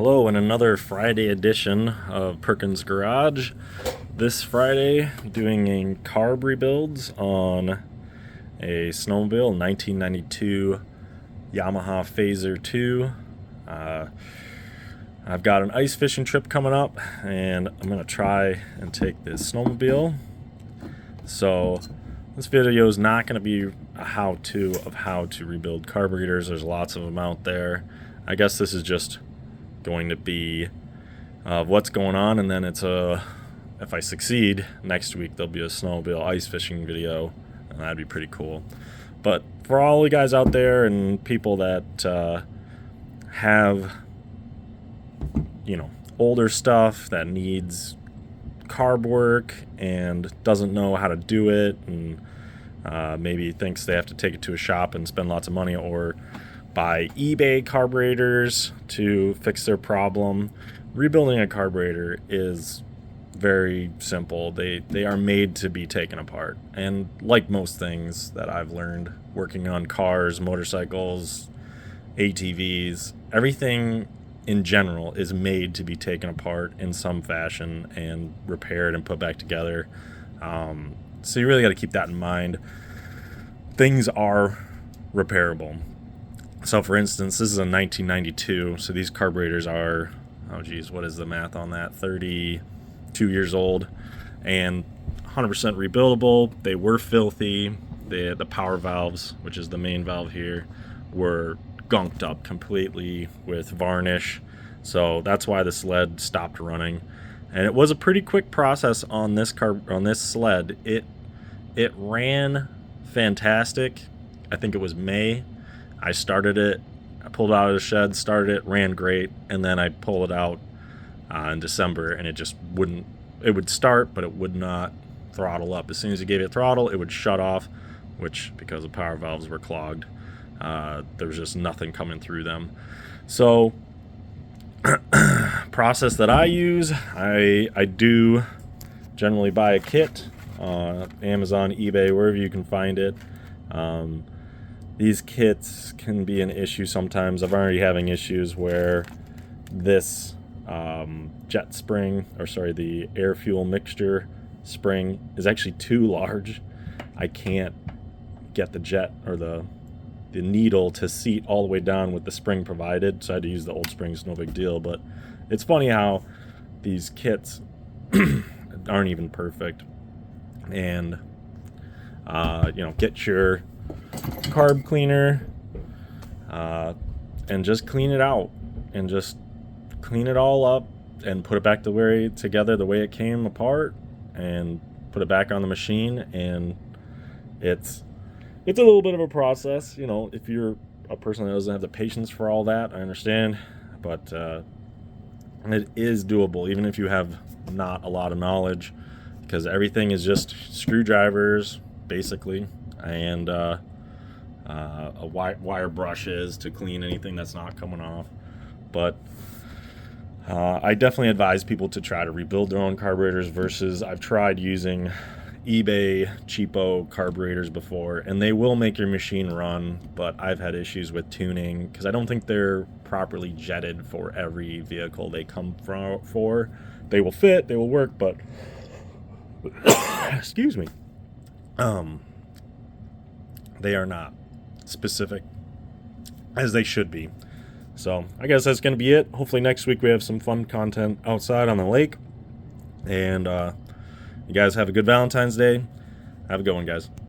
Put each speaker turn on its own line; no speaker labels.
Hello, in another Friday edition of Perkins Garage. This Friday, doing a carb rebuilds on a snowmobile, 1992 Yamaha Phaser 2. I've got an ice fishing trip coming up, and I'm going to try and take this snowmobile. So this video is not going to be a how-to of how to rebuild carburetors. There's lots of them out there. I guess this is just going to be what's going on, and then it's if I succeed next week, there'll be a snowmobile ice fishing video, and that'd be pretty cool. But for all the guys out there and people that have older stuff that needs carb work and doesn't know how to do it, and maybe thinks they have to take it to a shop and spend lots of money, or buy eBay carburetors to fix their problem. Rebuilding a carburetor is very simple. They are made to be taken apart, and like most things that I've learned working on cars, motorcycles, ATVs, everything in general is made to be taken apart in some fashion and repaired and put back together. So you really got to keep that in mind. Things are repairable. So for instance, this is a 1992, so these carburetors are, oh geez, what is the math on that, 32 years old, and 100% rebuildable. They were filthy. The power valves, which is the main valve here, were gunked up completely with varnish, so that's why the sled stopped running. And it was a pretty quick process on this sled. It ran fantastic. I think it was May. I started it, I pulled it out of the shed, started it, ran great, and then I pulled it out in December, and it just wouldn't, it would start, but it would not throttle up. As soon as you gave it throttle, it would shut off, which, because the power valves were clogged, there was just nothing coming through them. So, process that I use, I do generally buy a kit, Amazon, eBay, wherever you can find it. These kits can be an issue sometimes. I'm already having issues where this jet spring, or sorry, the air fuel mixture spring is actually too large. I can't get the jet or the needle to seat all the way down with the spring provided, so I had to use the old springs, no big deal. But it's funny how these kits aren't even perfect. And get your carb cleaner and just clean it out, and just clean it all up and put it back together the way it came apart, and put it back on the machine. And it's a little bit of a process, if you're a person that doesn't have the patience for all that, I understand, but it is doable even if you have not a lot of knowledge, because everything is just screwdrivers basically, and wire brushes to clean anything that's not coming off. But I definitely advise people to try to rebuild their own carburetors versus, I've tried using eBay cheapo carburetors before, and they will make your machine run, but I've had issues with tuning because I don't think they're properly jetted for every vehicle they come for. They will fit, they will work, but excuse me, they are not specific as they should be. So I guess that's going to be it. Hopefully next week we have some fun content outside on the lake, and you guys have a good Valentine's Day. Have a good one, guys.